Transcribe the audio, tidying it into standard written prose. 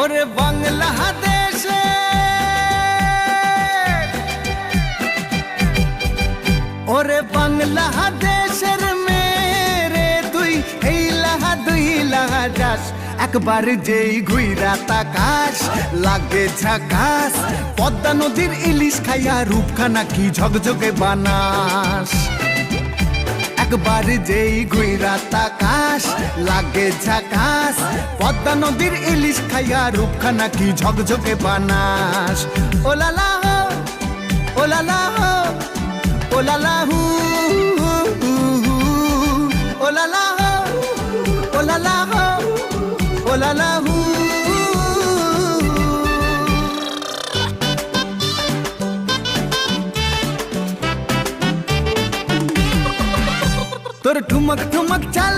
ওরে বাংলাদেশে ওরে বাংলাদেশের মেরে তুই এই লাহা দুই লাহা যাস একবার যেই ঘুইরা তাকাস লাগে ঝাকাস পদ্মা নদীর ইলিশ খাইয়া রূপখানা কি ঝকঝকে বানাস একবার যেই ঘুইরা তাকাস লাগে ঝাকাস পদ্মা নদীর ইলিশ খাইয়া রূপখানা কি ঝকঝকে বানাস ওলালা হো ওলালা হো ওলালা হু ওলালা হো ওলালা হো ওলালা হু তোর ঠুমক ঠুমক চাল